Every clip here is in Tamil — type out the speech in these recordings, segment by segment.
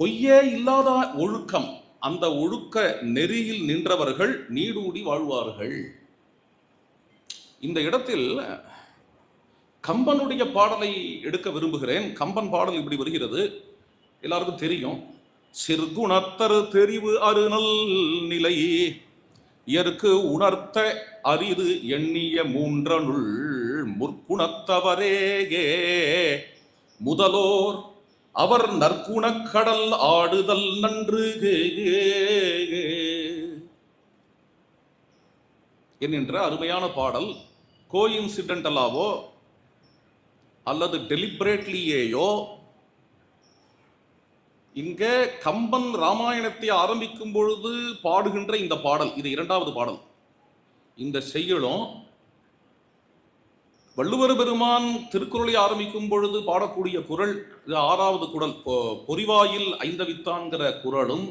பொய்யே இல்லாத ஒழுக்கம், அந்த ஒழுக்க நெறியில் நின்றவர்கள் நீடூடி வாழ்வார்கள். இந்த இடத்தில் கம்பனுடைய பாடலை எடுக்க விரும்புகிறேன். கம்பன் பாடல் இப்படி வருகிறது, எல்லாருக்கும் தெரியும். சிற்குணத்தர் தெரிவு அருநல் நிலை இயற்கு உணர்த்த அரிது எண்ணிய மூன்றனுள் முற்குணத்தவரேகே முதலோர் அவர் நற்குணக் கடல் ஆடுதல் நன்று என்கின்ற அருமையான பாடல். கோயின்சிடென்டலாவோ அல்லது டெலிபரேட்லியேயோ இங்க கம்பன் ராமாயணத்தை ஆரம்பிக்கும் பொழுது பாடுகின்ற இந்த பாடல், இது இரண்டாவது பாடல். இந்த செய்யுளும் வள்ளுவர் பெருமான் திருக்குறளை ஆரம்பிக்கும் பொழுது பாடக்கூடிய குறள், இது ஆறாவது குறள், பொறிவாயில் ஐந்தவித்தான்கிற குறளும்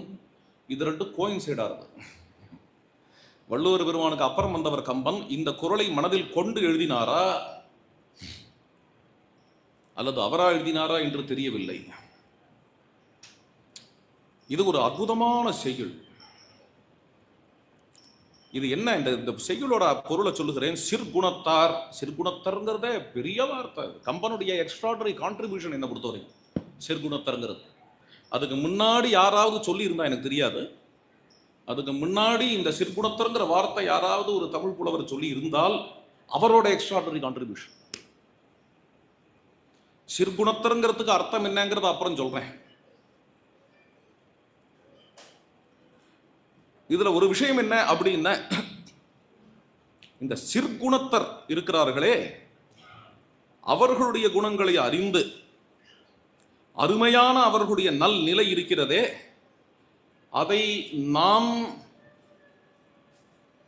இது ரெண்டும் கோயின்சைடா இருக்கு. வள்ளுவர் பெருமானுக்கு அப்புறம் வந்தவர் கம்பன். இந்த குறளை மனதில் கொண்டு எழுதினாரா அல்லது அவரா எழுதினாரா என்று தெரியவில்லை. இது ஒரு அற்புதமான செய்யுள். இது என்ன, இந்த செய்யுளோட பொருளை சொல்லுகிறேன். சிற்குணத்தார், சிற்குணத்தர்ங்கிறத பெரிய வார்த்தை. கம்பனுடைய எக்ஸ்ட்ராடனரி கான்ட்ரிபியூஷன் என்ன பொறுத்தவரை சிற்குணத்தர்ங்கிறது. அதுக்கு முன்னாடி யாராவது சொல்லி இருந்தா எனக்கு தெரியாது. அதுக்கு முன்னாடி இந்த சிற்குணத்தர்ங்கிற வார்த்தை யாராவது ஒரு தமிழ் புலவர் சொல்லி இருந்தால் அவரோட எக்ஸ்ட்ராடனரி கான்ட்ரிபியூஷன். சிற்குணத்தர்ங்கிறதுக்கு அர்த்தம் என்னங்கிறத அப்புறம் சொல்றேன். இதுல ஒரு விஷயம் என்ன அப்படின்னா, இந்த சிற்குணத்தர் இருக்கிறார்களே, அவர்களுடைய குணங்களை அறிந்து அருமையான அவர்களுடைய நல் நிலை இருக்கிறதே, அதை நாம்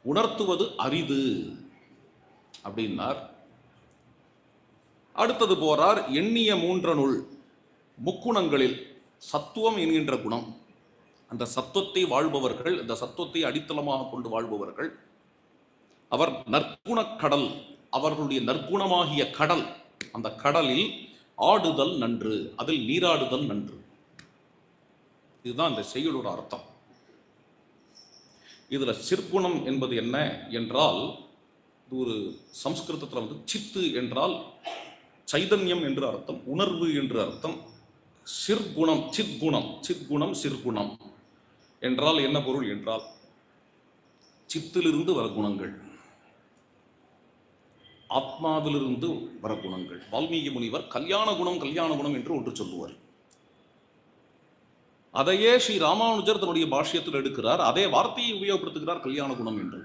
உணர்த்துவது அரிது அப்படின்னார். அடுத்தது போறார், எண்ணிய மூன்றனுள் முக்குணங்களில் சத்துவம் என்கின்ற குணம், அந்த சத்துவத்தை வாழ்பவர்கள், அந்த சத்துவத்தை அடித்தளமாக கொண்டு வாழ்பவர்கள், அவர் நற்குணக் கடல், அவர்களுடைய நற்குணமாகிய கடல், அந்த கடலில் ஆடுதல் நன்று, அதில் நீராடுதல் நன்று. இதுதான் இந்த செய்யுளோட அர்த்தம். இதுல சிற்குணம் என்பது என்ன என்றால், இது ஒரு சம்ஸ்கிருதத்தில் வந்து சித்து என்றால் சைதன்யம் என்று அர்த்தம், உணர்வு என்று அர்த்தம். சிற்குணம், சிற்குணம், சிற்குணம், சிற்குணம் என்றால் என்ன பொருள் என்றால், சித்திலிருந்து வர குணங்கள், ஆத்மாவிலிருந்து வர குணங்கள். வால்மீகி முனிவர் கல்யாண குணம், கல்யாண குணம் என்று ஒன்று சொல்லுவார். அதையே ஸ்ரீ ராமானுஜர் தன்னுடைய பாஷ்யத்தில் எடுக்கிறார். அதே வார்த்தையை உபயோகப்படுத்துகிறார், கல்யாண குணம் என்று.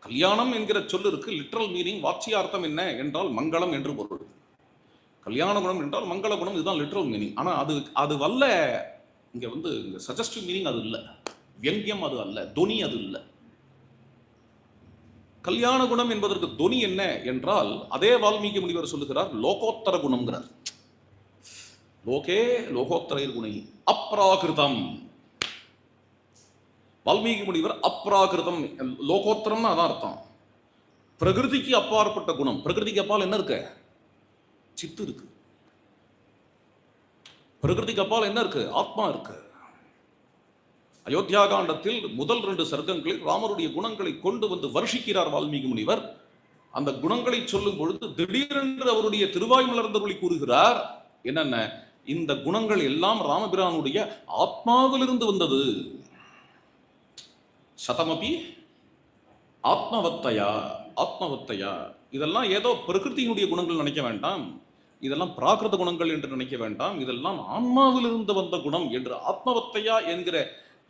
கல்யாணம் என்கிற சொல்லிற்கு லிட்ரல் மீனிங், வாட்சியார்த்தம் என்ன என்றால் மங்களம் என்று பொருள். கல்யாண குணம் என்றால் மங்கள குணம், இதுதான் லிட்ரல் மீனிங். ஆனா அது வல்ல, இங்க வந்து சஜஸ்டிவ் மீனிங் அது இல்லை, வியங்கியம் அது அல்ல, தொனி அது இல்லை. கல்யாண குணம் என்பதற்கு தொனி என்ன என்றால், அதே வால்மீகி முனிவர் சொல்லுகிறார் லோகோத்தர குணம்ங்கிறார். லோகே லோகோத்தர குணை அப்ராகிருதம். வால்மீகி முனிவர் அப்ராகிருதம், லோகோத்தரம்னு அதான் அர்த்தம். பிரகிருதிக்கு அப்பாற்பட்ட குணம். பிரகிருதிக்கு அப்பால் என்ன இருக்கு? சித்து இருக்கு. பிரகிருதிக்கு அப்பால் என்ன இருக்கு? ஆத்மா இருக்கு. அயோத்தியா காண்டத்தில் முதல் 2 சர்க்கங்களில் ராமருடைய குணங்களை கொண்டு வந்து வருஷிக்கிறார் வால்மீகி முனிவர். அந்த குணங்களை சொல்லும் பொழுது திடீரென்று அவருடைய திருவாய் மலர்ந்தருளி கூறுகிறார், என்னென்ன, இந்த குணங்கள் எல்லாம் ராமபிரானுடைய ஆத்மாவிலிருந்து வந்தது. சதமபி ஆத்மவத்தையா, ஆத்மவத்தையா. இதெல்லாம் ஏதோ பிரகிருதியினுடைய குணங்கள் நினைக்க வேண்டாம், இதெல்லாம் பிராகிருத குணங்கள் என்று நினைக்க வேண்டாம், இதெல்லாம் ஆன்மாவிலிருந்து வந்த குணம் என்று. ஆத்மவத்தையா என்கிற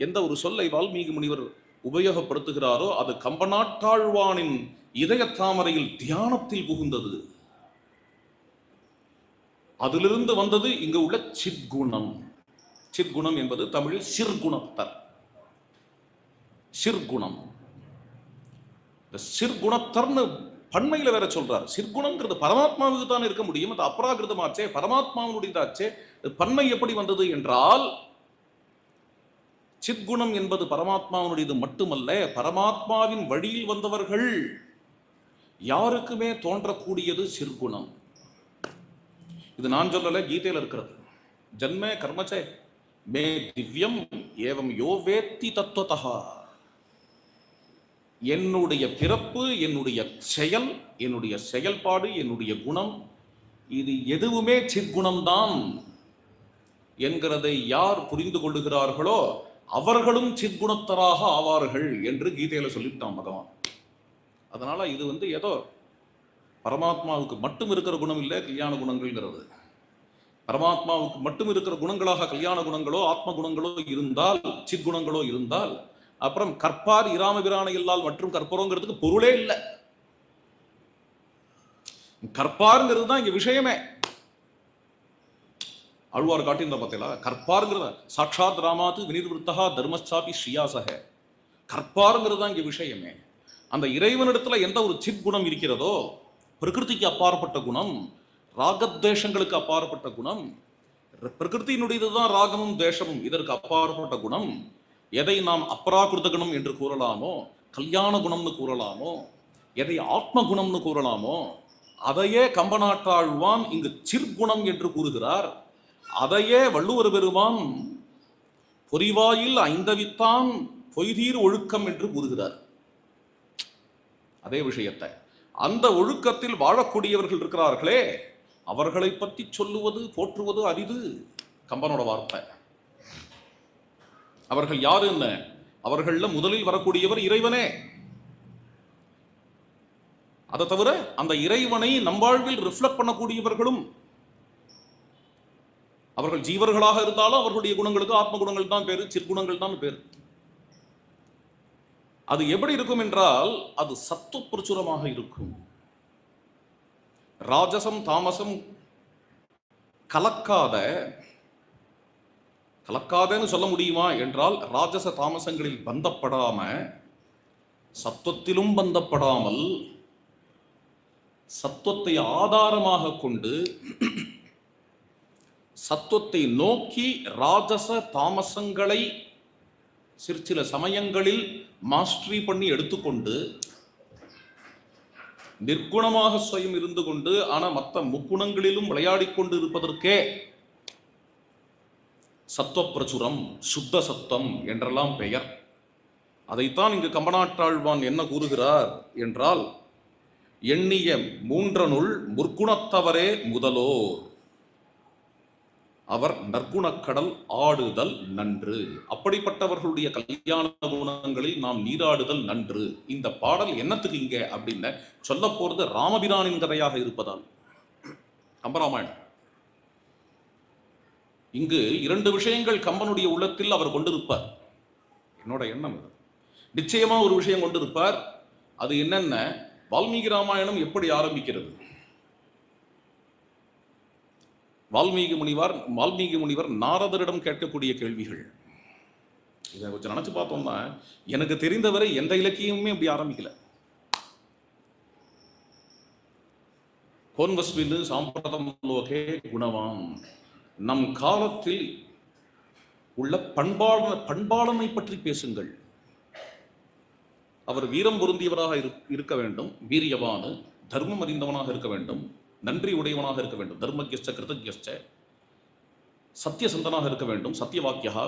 எந்த ஒரு சொல்லை வால்மீகி முனிவர் உபயோகப்படுத்துகிறாரோ அது கம்பநாட்டாழ்வானின் இதய தாமரையில் தியானத்தில் புகுந்தது. அதிலிருந்து வந்தது இங்கு உள்ள சிற்குணம். சிற்குணம் என்பது தமிழில் சிற்குணத்தர். சிற்குணம், இந்த சிற்குணத்தர்னு பண்மையில வேற சொல்றார். சிற்குணம்ங்கிறது பரமாத்மாவுக்கு தான் இருக்க முடியும், அது அபராகிருதமாச்சே, பரமாத்மாவுடையதாச்சே. பன்மை எப்படி வந்தது என்றால், சிற்குணம் என்பது பரமாத்மாவுடையது மட்டுமல்ல, பரமாத்மாவின் வழியில் வந்தவர்கள் யாருக்குமே தோன்றக்கூடியது சிற்குணம். இது நான் சொல்லல, கீதையில் இருக்கிறது. ஜன்மே கர்மச்சே மே திவ்யம் ஏவம் யோ வேத்தி தத்துவதா. என்னுடைய பிறப்பு, என்னுடைய செயல், என்னுடைய செயல்பாடு, என்னுடைய குணம், இது எதுவுமே சிற்குணம்தான் என்கிறதை யார் புரிந்து கொள்ளுகிறார்களோ அவர்களும் சிற்குணத்தராக ஆவார்கள் என்று கீதையில சொல்லிவிட்டான் பகவான். அதனால இது ஏதோ பரமாத்மாவுக்கு மட்டும் இருக்கிற குணம் இல்லை கல்யாண குணங்கள்ங்கிறது. பரமாத்மாவுக்கு மட்டும் இருக்கிற குணங்களாக கல்யாண குணங்களோ ஆத்ம குணங்களோ இருந்தால், சிற்குணங்களோ இருந்தால், அப்புறம் கற்பார் இராம பிரான இல்லால் மற்றும் கற்பரோங்கிறதுக்கு பொருளே இல்லை. கற்பாருங்கிறது தான் இங்க விஷயமே. ஆழ்வார் காட்டியிருந்த பார்த்தீங்களா, கற்பாருங்கிறத சாட்சாத் ராமாத்து வினிர்விருத்தா தர்மச்சாபி ஸ்ரீயாசக. கற்பாருங்கிறது தான் இங்க விஷயமே. அந்த இறைவனிடத்துல எந்த ஒரு சித் குணம் இருக்கிறதோ, பிரகிருதிக்கு அப்பாற்பட்ட குணம், ராகத்வேஷங்களுக்கு அப்பாற்பட்ட குணம், பிரகிருத்தினுடையதுதான் ராகமும் தேசமும், இதற்கு அப்பாற்பட்ட குணம், எதை நாம் அபராகிருத குணம் என்று கூறலாமோ, கல்யாண குணம்னு கூறலாமோ, எதை ஆத்ம குணம்னு கூறலாமோ, அதையே கம்பநாட்டாழ்வான் இங்கு சிற்குணம் என்று கூறுகிறார். அதையே வள்ளுவர் பெருமான் பொறிவாயில் ஐந்தவித்தான் பொய்தீர் ஒழுக்கம் என்று கூறுகிறார். அதே விஷயத்தை அந்த ஒழுக்கத்தில் வாழக்கூடியவர்கள் இருக்கிறார்களே, அவர்களை பற்றி சொல்லுவது போற்றுவது அரிது. கம்பனோட வார்த்தை. அவர்கள் யாரு என்ன? அவர்கள முதலில் வரக்கூடியவர் இறைவனே. அதை தவிர அந்த இறைவனை நம் வாழ்வில் ரிஃப்ளெக்ட் பண்ணக்கூடியவர்களும் அவர்கள் ஜீவர்களாக இருந்தாலும் அவர்களுடைய குணங்களுக்கு ஆத்ம குணங்கள் தான் பேரு, சிற்குணங்கள் தான் பேரு. அது எப்படி இருக்கும் என்றால் அது சத்துவ பிரச்சுரமாக இருக்கும். ராஜசம் தாமசம் கலக்காதன்னு சொல்ல முடியுமா என்றால், ராஜச தாமசங்களில் பந்தப்படாம, சத்துவத்திலும் பந்தப்படாமல், சத்துவத்தை ஆதாரமாக கொண்டு சத்துவத்தை நோக்கி ராஜச தாமசங்களை சில சமயங்களில் மாஸ்டரி பண்ணி எடுத்துக்கொண்டு நிர்குணமாக சுயம் இருந்து கொண்டு ஆனா மற்ற முக்குணங்களிலும் விளையாடி கொண்டு இருப்பதற்கே சத்துவ பிரச்சுரம், சுத்த சத்தம் என்றெல்லாம் பெயர். அதைத்தான் இங்கு கம்பநாட்டாழ்வான் என்ன கூறுகிறார் என்றால், எண்ணிய மூன்றனுள் முற்குணத்தவரே முதலோர், அவர் நற்குணக்கடல் ஆடுதல் நன்று. அப்படிப்பட்டவர்களுடைய கல்யாண குணங்களில் நாம் நீராடுதல் நன்று. இந்த பாடல் என்னத்துக்கு இங்க அப்படின்னு சொல்ல போறது ராமபிரானின் கதையாக இருப்பதால் கம்பராமாயணம். இங்கு இரண்டு விஷயங்கள் கம்பனுடைய உள்ளத்தில் அவர் கொண்டிருப்பார். என்னோட எண்ணம் இது. நிச்சயமா ஒரு விஷயம் கொண்டிருப்பார். அது என்னென்ன, வால்மீகி ராமாயணம் எப்படி ஆரம்பிக்கிறது? வால்மீகி முனிவர் நாரதரிடம் கேட்கக்கூடிய கேள்விகள். இதை கொஞ்சம் நினைச்சு பார்த்தோம்னா, எனக்கு தெரிந்தவரை எந்த இலக்கியமுமே அப்படி ஆரம்பிக்கல. கோன்வஸ்மின் சாம்பிரதம் லோகே குணவான், நம் காலத்தில் உள்ள பண்பாளனை பற்றி பேசுங்கள். அவர் வீரம் பொருந்தியவராக இருக்க வேண்டும், வீரியவானு, தர்மம் அறிந்தவனாக இருக்க வேண்டும், நன்றி உடையவனாக இருக்க வேண்டும், தர்மக்யஸ்ச கிருதக்யஸ்ச, சத்தியசந்தனாக இருக்க வேண்டும், சத்தியவாக்கியா,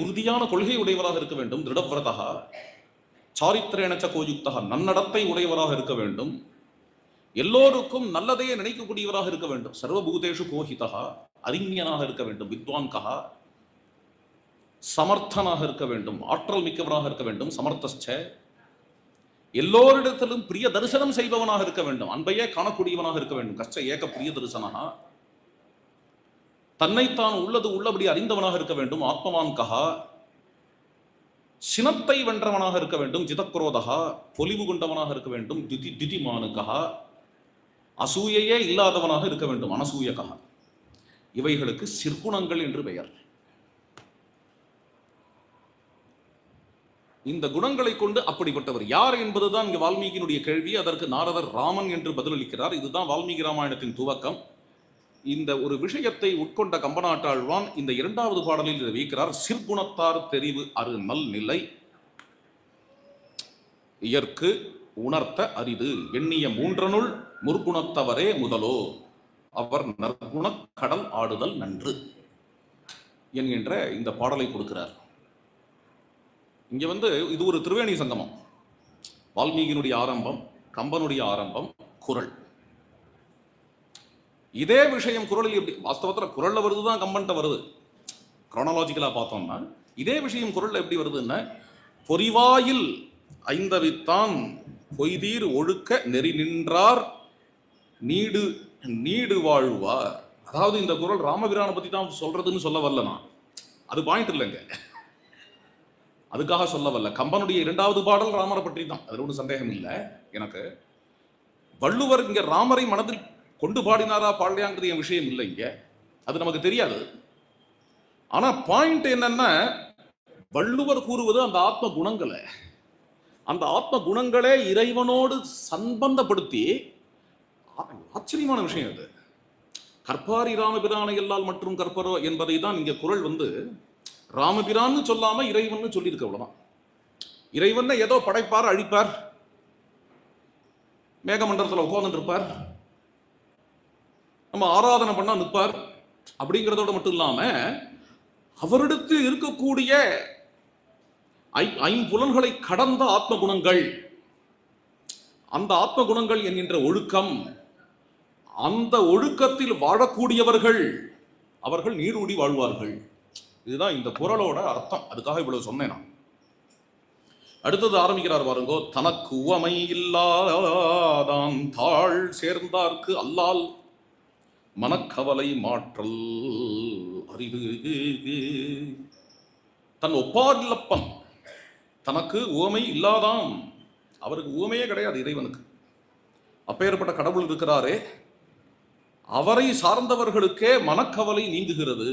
உறுதியான கொள்கை உடையவராக இருக்க வேண்டும், திருடவிரதா, சாரித்திரேணச்ச கோயுக்தா, நன்னடத்தை உடையவராக இருக்க வேண்டும், எல்லோருக்கும் நல்லதையே நினைக்கக்கூடியவராக இருக்க வேண்டும், சர்வபூதேஷு கோஹிதா, அறிஞனாக இருக்க வேண்டும், வித்வான்கா, சமர்த்தனாக இருக்க வேண்டும், ஆற்றல் மிக்கவராக இருக்க வேண்டும், சமர்த்தஸ்ச, எல்லோரிடத்திலும் பிரிய தரிசனம் செய்பவனாக இருக்க வேண்டும், அன்பையே காணக்கூடியவனாக இருக்க வேண்டும், கஷ்ட ஏக பிரிய தரிசனகா, தன்னைத்தான் உள்ளது உள்ளபடி அறிந்தவனாக இருக்க வேண்டும், ஆத்மவான்கா, சினத்தை வென்றவனாக இருக்க வேண்டும், ஜிதக்ரோதகா, பொலிவு கொண்டவனாக இருக்க வேண்டும், திதிமானுகா, அசூயையே இல்லாதவனாக இருக்க வேண்டும், அனசூயகா. இவைகளுக்கு சிற்குணங்கள் என்று பெயர். இந்த குணங்களை கொண்டு அப்படிப்பட்டவர் யார் என்பதுதான் இங்கு வால்மீகியினுடைய கேள்வி. அதற்கு நாரதர் ராமன் என்று பதிலளிக்கிறார். இதுதான் வால்மீகி ராமாயணத்தின் துவக்கம். இந்த ஒரு விஷயத்தை உட்கொண்ட கம்பநாட்டாழ்வான் இந்த இரண்டாவது பாடலில் இதை வைக்கிறார். சிற்குணத்தார் தெரிவு அரு நல் நிலை இயற்கு உணர்த்த அரிது, எண்ணிய மூன்றனுள் முற்குணத்தவரே முதலோ. அவர் நற்குண கடல் ஆடுதல் நன்று என்கின்ற இந்த பாடலை கொடுக்கிறார். இங்க இது ஒரு திரிவேணி சங்கமம். வால்மீகியினுடைய ஆரம்பம், கம்பனுடைய ஆரம்பம், குறள். இதே விஷயம் குறளில் எப்படி வாஸ்தவத்தில் குறள்ல வருதுதான் கம்பன்ட்ட வருது. குரோனாலஜிக்கலா பார்த்தோம்னா இதே விஷயம் குறள்ல எப்படி வருதுன்னா, பொறிவாயில் ஐந்தவித்தான் பொய்தீர் ஒழுக்க நெறி நின்றார் நீடு நீடு வாழ்வார். அதாவது இந்த குறள் ராமபிரானை பத்தி தான் சொல்றதுன்னு சொல்ல வரல. நான் அது பாயிண்ட் இல்லைங்க, அதுக்காக சொல்ல வரல. கம்பனுடைய 2வது பாடல் ராமரை பற்றி தான், அதில் ஒன்றும் சந்தேகம் இல்லை எனக்கு. வள்ளுவர் இங்க ராமரை மனதில் கொண்டு பாடினாரா பாடலையாங்கிறது என் விஷயம் இல்லை, இங்க அது நமக்கு தெரியாது. ஆனா பாயிண்ட் என்னன்னா, வள்ளுவர் கூறுவது அந்த ஆத்ம குணங்களை, அந்த ஆத்ம குணங்களே இறைவனோடு சம்பந்தப்படுத்தி, ஆச்சரியமான விஷயம் அது. கற்பாரி ராமபிரானை எல்லால் மற்றும் கற்பரோ என்பதை தான் இங்க குறள் ராமபிரான்னு சொல்லாம இறைவன் சொல்லியிருக்கு. அவ்வளவுதான். இறைவன் ஏதோ படைப்பார், அழிப்பார், மேகமண்டலத்தில் உட்கார்ந்து இருப்பார், நம்ம ஆராதனை பண்ணா நிற்பார் அப்படிங்கிறதோட மட்டும் இல்லாம அவரிடத்து இருக்கக்கூடிய ஐம்புலன்களை கடந்த ஆத்ம குணங்கள், அந்த ஆத்ம குணங்கள் என்கின்ற ஒழுக்கம், அந்த ஒழுக்கத்தில் வாழக்கூடியவர்கள் அவர்கள் நீடூடி வாழ்வார்கள். இதுதான் இந்த குறளோட அர்த்தம். அதுக்காக இவ்வளவு சொன்னேன் நான். அடுத்தது ஆரம்பிக்கிறார் பாருங்கோ. தனக்கு உவமை இல்லாதான் தாழ் சேர்ந்தார்க்கு அல்லால் மனக்கவலை மாற்றல் அறிவு. தன் ஒப்பாரில்லப்பன், தனக்கு உவமை இல்லாதான், அவருக்கு உவமையே கிடையாது இறைவனுக்கு. அப்பேற்பட்ட கடவுள் இருக்கிறாரே, அவரை சார்ந்தவர்களுக்கே மனக்கவலை நீங்குகிறது.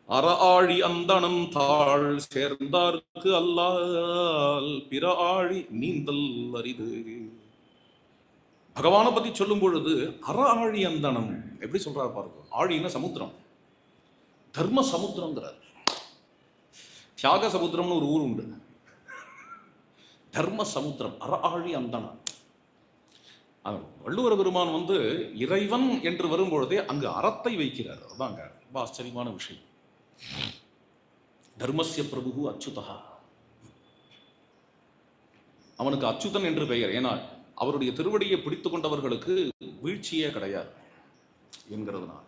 அற ஆழி அந்தணம் தாழ் சேர்ந்தார்க்கு அல்லால் பிற ஆழி நீந்தல் அரிது. பகவானை பத்தி சொல்லும் பொழுது அற ஆழி அந்தணம் எப்படி சொல்றாரு பாருங்க. ஆழின்னா சமுத்திரம், தர்ம சமுத்திரங்கிறார். தியாக சமுத்திரம்னு ஒரு ஊர் உண்டு, தர்ம சமுத்திரம், அற ஆழி அந்தணம். வள்ளுவர் பெருமான் இறைவன் என்று வரும்பொழுதே அங்கு அறத்தை வைக்கிறார். அதாங்க ரொம்ப ஆச்சரியமான விஷயம். தர்மஸ்ய பிரபு அச்சுதா, அவனுக்கு அச்சுதன் என்று பெயர். ஏன்னா அவருடைய திருவடியை பிடித்துக் கொண்டவர்களுக்கு வீழ்ச்சியே கிடையாது என்கிறதுனால.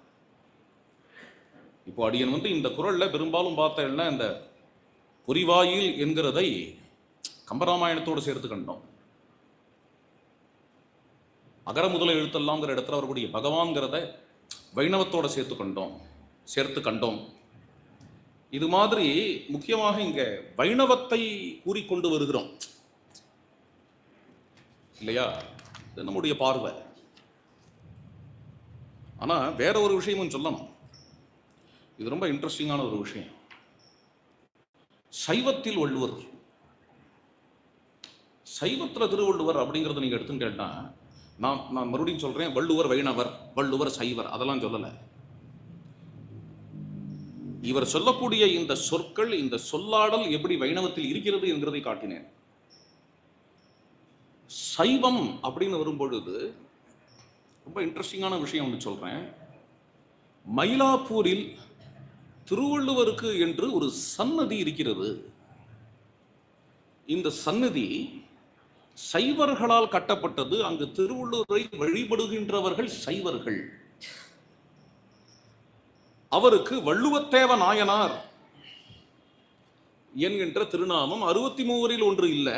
இப்போ அடியன் இந்த குறள்ல பெரும்பாலும் பார்த்தேன்னா இந்த பொறிவாயில் என்கிறதை கம்பராமாயணத்தோடு சேர்த்து கண்டோம். அகர முதல எழுத்தெல்லாம்ங்கிற இடத்துல அவர்களுடைய பகவான்கிறத வைணவத்தோட சேர்த்து கண்டோம். இது மாதிரி முக்கியமாக இங்க வைணவத்தை கூறிக்கொண்டு வருகிறோம் இல்லையா? இது நம்முடைய பார்வை. ஆனா வேற ஒரு விஷயமும் சொல்லணும். இது ரொம்ப இன்ட்ரெஸ்டிங்கான ஒரு விஷயம். சைவத்தில் வள்ளுவர், சைவத்துல திருவள்ளுவர் அப்படிங்கறத நீங்க எடுத்துன்னு கேட்டா, நான் மறுபடியும் சொல்றேன், வள்ளுவர் வைணவர், வள்ளுவர் சைவர், அதெல்லாம் சொல்லல. இவர் சொல்லக்கூடிய இந்த சொற்கள், இந்த சொல்லாடல் எப்படி வைணவத்தில் இருக்கிறது என்கிறதை காட்டினேன். சைவம் அப்படின்னு வரும்பொழுது ரொம்ப இன்ட்ரெஸ்டிங்கான விஷயம் ஒன்று சொல்றேன். மயிலாப்பூரில் திருவள்ளுவருக்கு என்று ஒரு சன்னதி இருக்கிறது. இந்த சன்னதி சைவர்களால் கட்டப்பட்டது. அங்கு திருவள்ளுவரை வழிபடுகின்றவர்கள் சைவர்கள். அவருக்கு வள்ளுவத்தேவ நாயனார் என்கின்ற திருநாமம் 63 ஒன்று இல்லை.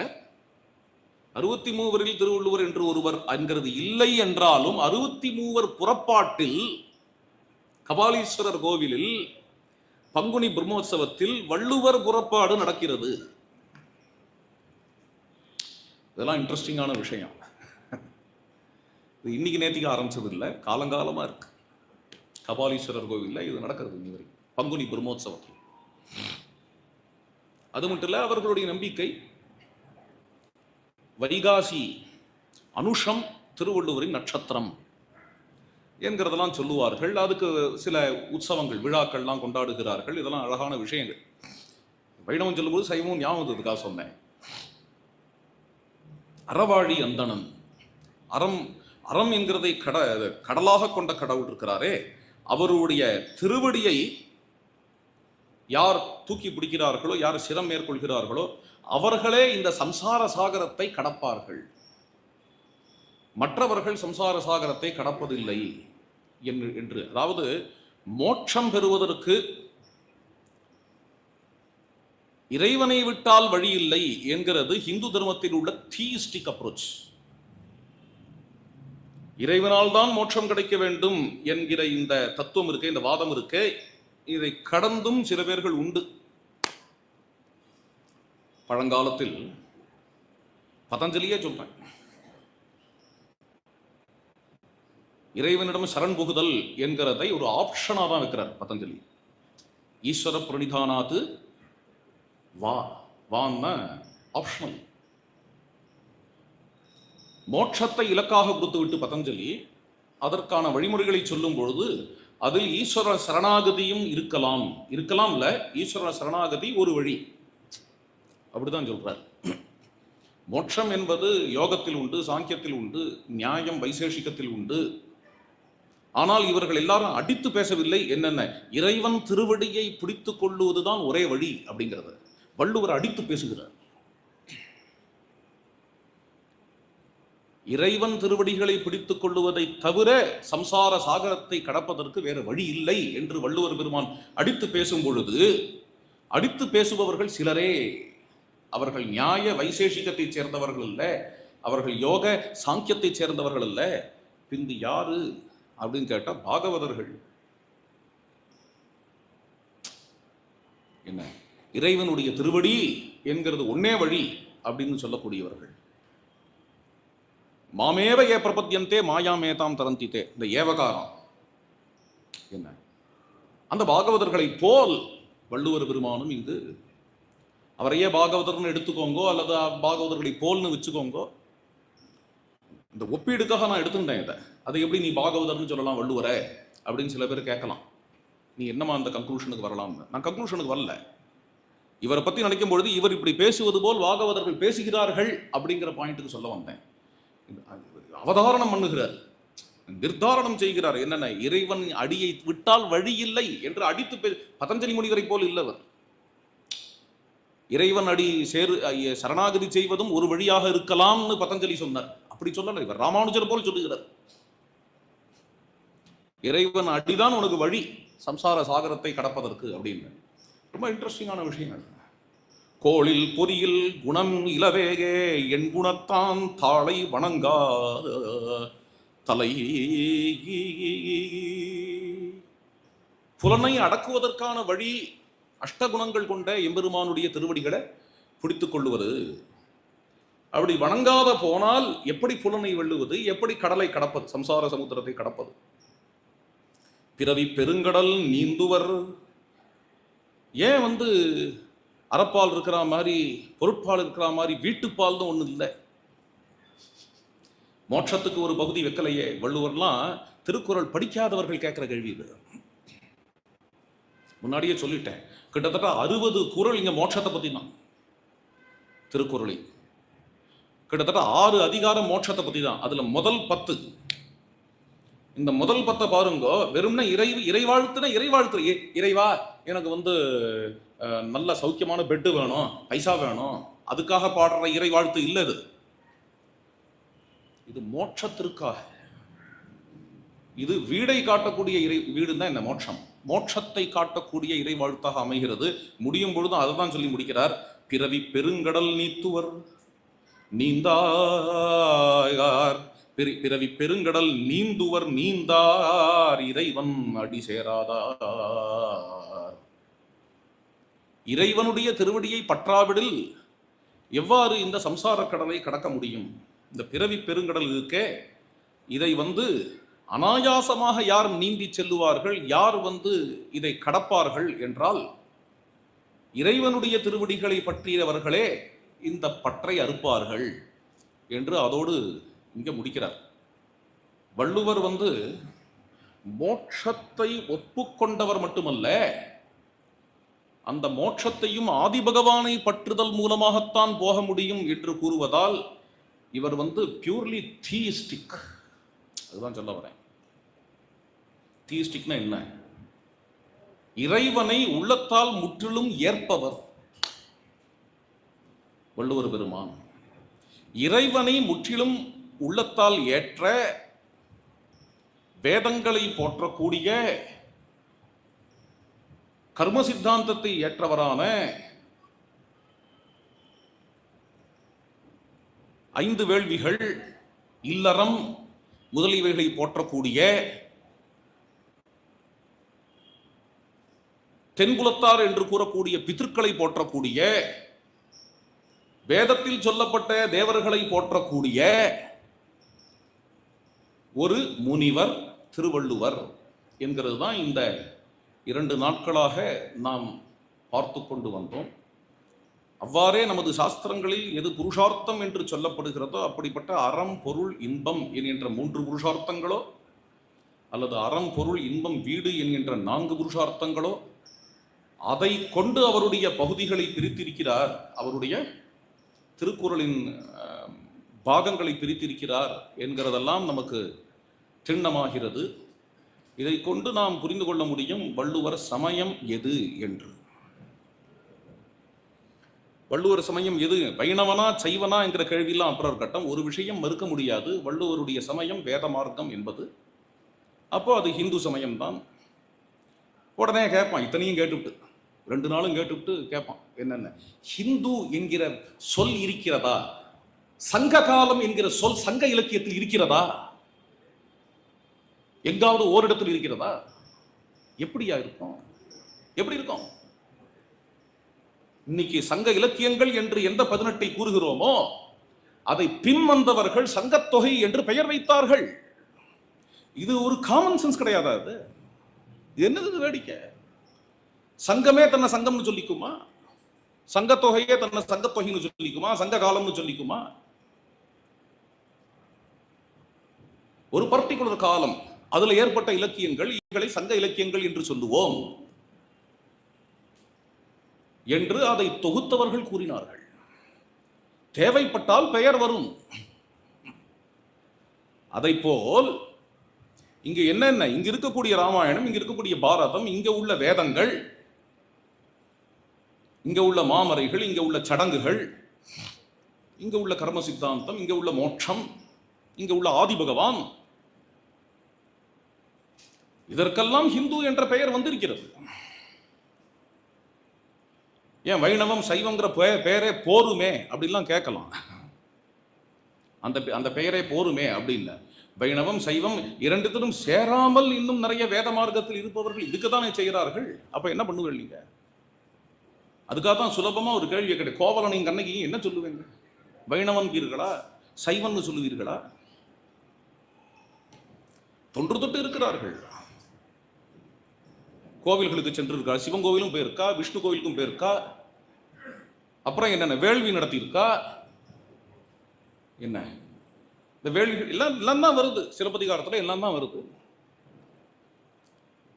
63 திருவள்ளுவர் என்று ஒருவர் என்கிறது இல்லை என்றாலும் 63 புறப்பாட்டில் கபாலீஸ்வரர் கோவிலில் பங்குனி பிரம்மோற்சவத்தில் வள்ளுவர் புறப்பாடு நடக்கிறது. இதெல்லாம் இன்ட்ரெஸ்டிங்கான விஷயம். இது இன்னைக்கு நேற்றுக்கு ஆரம்பிச்சது இல்லை, காலங்காலமா இருக்கு. கபாலீஸ்வரர் கோவிலில் இது நடக்கிறது இன்னி வரைக்கும், பங்குனி பிரம்மோற்சவத்தில். அது மட்டும் இல்லை, அவர்களுடைய நம்பிக்கை வைகாசி அனுஷம் திருவள்ளுவரின் நட்சத்திரம் என்கிறதெல்லாம் சொல்லுவார்கள். அதுக்கு சில உற்சவங்கள், விழாக்கள்லாம் கொண்டாடுகிறார்கள். இதெல்லாம் அழகான விஷயங்கள். வைணவம் சொல்லும்போது சைவம் ஞாபகம் இதுக்காக சொன்னேன். அறவாழி அந்தணன், அறம் அறம் என்கிறதை கடலாக கொண்ட கடவுள் இருக்கிறாரே, அவருடைய திருவடியை யார் தூக்கி பிடிக்கிறார்களோ, யார் சிரம் மேற்கொள்கிறார்களோ அவர்களே இந்த சம்சார சாகரத்தை கடப்பார்கள். மற்றவர்கள் சம்சார சாகரத்தை கடப்பதில்லை என்று. அதாவது மோட்சம் பெறுவதற்கு இறைவனை விட்டால் வழி இல்லை என்கிறது இந்து தர்மத்தில் உள்ள தீயிஸ்டிக் அப்ரோச். இறைவனால் தான் மோட்சம் கிடைக்க வேண்டும் என்கிற இந்த தத்துவம் இருக்கு, இந்த வாதம் இருக்கு. இதை கடந்தும் சில பேர்கள் உண்டு. பழங்காலத்தில் பதஞ்சலியே சொல்றேன், இறைவனிடம் சரண் புகுதல் என்கிறதை ஒரு ஆப்ஷனா தான் இருக்கிறார் பதஞ்சலி. ஈஸ்வர பிரணிதானாத்து வான்னா ஆப்ஷனல். மோட்சத்தை இலக்காக கொடுத்து விட்டு பதஞ்சலி அதற்கான வழிமுறைகளை சொல்லும் பொழுது அதில் ஈஸ்வர சரணாகதியும் இருக்கலாம்ல, ஈஸ்வர சரணாகதி ஒரு வழி, அப்படிதான் சொல்றார். மோட்சம் என்பது யோகத்தில் உண்டு, சாங்கியத்தில் உண்டு, நியாயம் வைசேஷிகத்தில் உண்டு. ஆனால் இவர்கள் எல்லாரும் அடித்து பேசவில்லை. என்னென்ன இறைவன் திருவடியை பிடித்துக் கொள்ளுவதுதான் ஒரே வழி அப்படிங்கிறது வள்ளுவர் அடித்து பேசுகிறார். இறைவன் திருவடிகளை பிடித்துக் கொள்ளுவதை தவிர சம்சார சாகரத்தை கடப்பதற்கு வேற வழி இல்லை என்று வள்ளுவர் பெருமான் அடித்து பேசும் பொழுது, அடித்து பேசுபவர்கள் சிலரே. அவர்கள் நியாய வைசேஷிகத்தை சேர்ந்தவர்கள் அல்ல, அவர்கள் யோக சாங்கியத்தை சேர்ந்தவர்கள் அல்ல. பிந்து யாரு அப்படின்னு கேட்டா பாகவதர்கள். என்ன இறைவனுடைய திருவடி என்கிறது ஒன்னே வழி அப்படின்னு சொல்லக்கூடியவர்கள். மாமேவ ஏ பிரபத்யந்தே மாயாமேதாம் தரந்தித்தே, இந்த ஏவகாரம் என்ன அந்த பாகவதர்களை போல் வள்ளுவர் பெருமானும் இங்கு அவரையே பாகவதர்னு எடுத்துக்கோங்கோ அல்லது பாகவதர்களை போல்னு வச்சுக்கோங்கோ. இந்த ஒப்பீடுக்காக நான் எடுத்துட்டேன் இதை. அதை எப்படி நீ பாகவதர்னு சொல்லலாம் வள்ளுவர அப்படின்னு சில பேர் கேட்கலாம். நீ என்னமா அந்த கன்க்ளூஷனுக்கு வரலாம்னு. நான் கன்க்ளூஷனுக்கு வரல. இவரை பத்தி நினைக்கும் பொழுது இவர் இப்படி பேசுவது போல் பாகவதர்கள் பேசுகிறார்கள் அப்படிங்கிற பாயிண்ட்டுக்கு சொல்ல வந்தேன். அவதாரணம் பண்ணுகிறார், நிர்தாரணம் செய்கிறார். என்னென்ன இறைவன் அடியை விட்டால் வழி இல்லை என்று அடித்து பதஞ்சலி முனிவரை போல் இல்லவர். இறைவன் அடி சரணாகதி செய்வதும் ஒரு வழியாக இருக்கலாம்னு பதஞ்சலி சொன்னார். அப்படி சொல்லல, இவர் ராமானுஜர் போல் சொல்லுகிறார். இறைவன் அடிதான் உனக்கு வழி சம்சார சாகரத்தை கடப்பதற்கு அப்படின்னு. ரொம்ப இன்ட்ரெஸ்டிங்கான விஷயம். கோளில் பொறியில் குணம் இலவேகே என் குணத்தான் தாளை வணங்கா தலை. புலனை அடக்குவதற்கான வழி அஷ்டகுணங்கள் கொண்ட எம்பெருமானுடைய திருவடிகளை பிடித்துக் கொள்ளுவது. அப்படி வணங்காத போனால் எப்படி புலனை வெல்லுவது, எப்படி கடலை கடப்பது, சம்சார சமுத்திரத்தை கடப்பது? பிறவி பெருங்கடல் நீந்துவர். ஏன் அறப்பால் இருக்கிற மாதிரி பொருட்பால் இருக்கிற மாதிரி வீட்டுப்பால்னு ஒண்ணு இல்லை. மோட்சத்துக்கு ஒரு பகுதி வைக்கலையே. வள்ளுவர்லாம் திருக்குறள் படிக்காதவர்கள் கேட்கிற கேள்வி இது. முன்னாடியே சொல்லிட்டேன், கிட்டத்தட்ட 60 குறள் இங்க மோட்சத்தை பத்தி தான். திருக்குறளில் கிட்டத்தட்ட 6 அதிகாரம் மோட்சத்தை பத்தி தான். அதுல முதல் 10, இந்த முதல் 10 பாருங்க, வெறும்னா இறைவாழ்த்துனா இறைவாழ்த்து. இறைவா எனக்கு நல்ல சௌக்கியமான பெட்டு வேணும், பைசா வேணும், அதுக்காக பாடுற இறைவாழ்த்து இல்லை. இது மோட்சத்திற்காக. இது வீடை காட்டக்கூடிய வீடு தான் இந்த மோட்சம். மோட்சத்தை காட்டக்கூடிய இறைவாழ்த்தாக அமைகிறது. முடியும் பொழுதும் அதை தான் சொல்லி முடிக்கிறார். பிறவி பெருங்கடல் நீத்துவர் நீந்தார். பிறவி பெருங்கடல் நீந்துவர் நீந்தார் இறைவன் அடி சேராதார். இறைவனுடைய திருவடியை பற்றாவிடில் எவ்வாறு இந்த சம்சார கடலை கடக்க முடியும்? இந்த பிறவி பெருங்கடல் இருக்கே, இதை அனாயாசமாக யார் நீந்தி செல்லுவார்கள், யார் இதை கடப்பார்கள் என்றால் இறைவனுடைய திருவடிகளை பற்றியவர்களே இந்த பற்றை அறுப்பார்கள் என்று அதோடு இங்க முடிக்கிறார். வள்ளுவர் மோட்சத்தை ஒப்புக்கொண்டவர் மட்டுமல்ல, அந்த மோட்சத்தையும் ஆதி பகவானை பற்றுதல் மூலமாகத்தான் போக முடியும் என்று கூறுவதால் இவர் பியூர்லி தீயிஸ்டிக். அதுதான் சொல்ல வரேன். தீஸ்டிக்னா என்ன? இறைவனை உள்ளத்தால் முற்றிலும் ஏற்பவர் வள்ளுவர் பெருமான். இறைவனை முற்றிலும் உள்ளத்தால் ஏற்ற, வேதங்களை போற்றக்கூடிய, கர்ம சித்தாந்தத்தை ஏற்றவரான, 5 வேள்விகள், இல்லறம் முதலியவைகளை போற்றக்கூடிய, தென்புலத்தார் என்று கூறக்கூடிய பிதற்களை போற்றக்கூடிய, வேதத்தில் சொல்லப்பட்ட தேவர்களை போற்றக்கூடிய ஒரு முனிவர் திருவள்ளுவர் என்கிறது தான் இந்த 2 நாட்களாக நாம் பார்த்து கொண்டு வந்தோம். அவ்வாறே நமது சாஸ்திரங்களில் எது புருஷார்த்தம் என்று சொல்லப்படுகிறதோ அப்படிப்பட்ட அறம், பொருள், இன்பம் என்கின்ற 3 புருஷார்த்தங்களோ, அல்லது அறம், பொருள், இன்பம், வீடு என்கின்ற 4 புருஷார்த்தங்களோ, அதை கொண்டு அவருடைய பகுதிகளை பிரித்திருக்கிறார். அவருடைய திருக்குறளின் பாகங்களை பிரித்திருக்கிறார் என்கிறதெல்லாம் நமக்கு திண்ணமாகிறது. இதை கொண்டு நாம் புரிந்து கொள்ள முடியும் வள்ளுவர் சமயம் எது என்று. வள்ளுவர் சமயம் எது? வைணவனா சைவனா என்கிற கேள்வியெல்லாம் அப்புறம் கட்டம். ஒரு விஷயம் மறுக்க முடியாது, வள்ளுவருடைய சமயம் வேத மார்க்கம் என்பது. அப்போ அது ஹிந்து சமயம்தான். உடனே கேட்பான், இத்தனையும் கேட்டுவிட்டு 2 நாளும் கேட்டுவிட்டு கேட்பான், என்னென்ன ஹிந்து என்கிற சொல் இருக்கிறதா? சங்க காலம் என்கிற சொல் சங்க இலக்கியத்தில் இருக்கிறதா? எங்காவது ஓரிடத்தில் இருக்கிறதா? எப்படியா இருக்கும்? எப்படி இருக்கும்? இன்னைக்கு சங்க இலக்கியங்கள் என்று எந்த 18 கூறுகிறோமோ அதை பின் வந்தவர்கள் சங்கத்தொகை என்று பெயர் வைத்தார்கள். இது ஒரு காமன் சென்ஸ் கிடையாதா? அது என்னது வேடிக்கை? சங்கமே தன்னை சங்கம்னு சொல்லிக்குமா? சங்கத்தொகையே தன்னை சங்கத்தொகைன்னு சொல்லிக்குமா? சங்க காலம்னு சொல்லிக்குமா? ஒரு பர்டிகுலர் காலம், அதுல ஏற்பட்ட இலக்கியங்கள், இவைகளை சங்க இலக்கியங்கள் என்று சொல்லுவோம் என்று அதை தொகுத்தவர்கள் கூறினார்கள். தேவைப்பட்டால் பெயர் வரும். அதைப்போல் இங்கு என்னென்ன, இங்க இருக்கக்கூடிய ராமாயணம், இங்க இருக்கக்கூடிய பாரதம், இங்க உள்ள வேதங்கள், இங்க உள்ள மாமரைகள், இங்க உள்ள சடங்குகள், இங்க உள்ள கர்ம சித்தாந்தம், இங்க உள்ள மோட்சம், இங்க உள்ள ஆதி பகவான், இதற்கெல்லாம் ஹிந்து என்ற பெயர் வந்திருக்கிறது. ஏன் வைணவம் சைவங்கிற பெயரே போருமே அப்படிலாம் கேட்கலாம். அந்த பெயரே போருமே அப்படின்னு. வைணவம் சைவம் 2த்திலும் சேராமல் இன்னும் நிறைய வேத மார்க்கத்தில் இருப்பவர்கள் இதுக்குதானே செய்கிறார்கள். அப்ப என்ன பண்ணுவீங்க நீங்க? அதுக்காக தான் சுலபமா ஒரு கேள்வி கிடையாது. கோவலனையும் கண்ணகியும் என்ன சொல்லுவீங்க? வைணவன் பீர்களா, சைவன் சொல்லுவீர்களா? தொன்று தொட்டு இருக்கிறார்கள். கோவில்களுக்கு சென்று இருக்கா, சிவன் கோவிலும் போயிருக்கா, விஷ்ணு கோவிலுக்கும் போயிருக்கா. அப்புறம் என்னென்ன வேள்வி நடத்தி இருக்கா. என்ன இந்த வேள்விகள் எல்லாம் தான் வருது. சிலப்பதிகாரத்தில் எல்லாம் தான் வருது.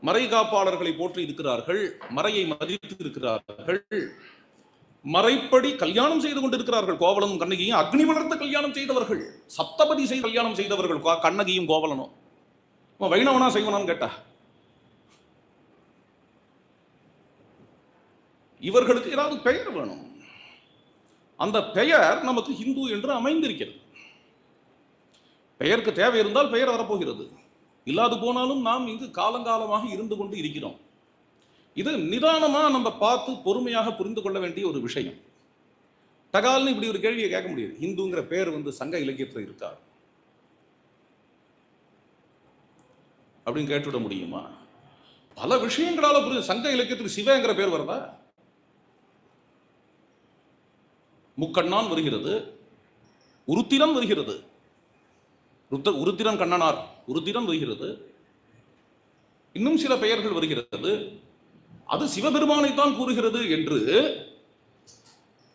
மறை காப்பாளர்களை போற்றி இருக்கிறார்கள், மறையை மதித்து இருக்கிறார்கள், மறைப்படி கல்யாணம் செய்து கொண்டிருக்கிறார்கள். கோவலனும் கண்ணகியும் அக்னி வளர்த்த கல்யாணம் செய்தவர்கள், சப்தபதி செய்து கல்யாணம் செய்தவர்கள் கண்ணகியும் கோவலனும். வைணவனா செய்வனான்னு கேட்டா இவர்களுக்கு ஏதாவது பெயர் வேணும். அந்த பெயர் நமக்கு ஹிந்து என்று அமைந்திருக்கிறது. பெயருக்கு தேவை இருந்தால் பெயர் வரப்போகிறது. இல்லாது போனாலும் நாம் இங்கு காலங்காலமாக இருந்து கொண்டு இருக்கிறோம். இது நிதானமா நம்ம பார்த்து பொறுமையாக புரிந்து கொள்ள வேண்டிய ஒரு விஷயம். தகால்னு இப்படி ஒரு கேள்வியை கேட்க முடியாது. ஹிந்துங்கிற பேர் சங்க இலக்கியத்தில் இருக்கா அப்படின்னு கேட்டுவிட முடியுமா? பல விஷயங்களால புரியுது. சங்க இலக்கியத்துக்கு சிவங்கிற பேர் வருதா? முக்கண்ணான் வருகிறது, உருத்திரன் வருகிறது, உருத்திரன் கண்ணனார் உருத்திரன் வருகிறது, இன்னும் சில பெயர்கள் வருகிறது. அது சிவபெருமானைத்தான் கூறுகிறது என்று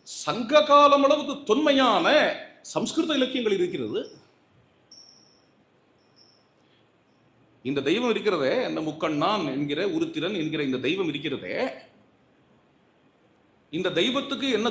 சங்க காலம் அளவுக்கு தொன்மையான சம்ஸ்கிருத இலக்கியங்கள் இருக்கிறது. இந்த தெய்வம் இருக்கிறதே, இந்த முக்கண்ணான் என்கிற உருத்திரன் என்கிற இந்த தெய்வம் இருக்கிறதே, இந்த தெய்வத்துக்கு என்ன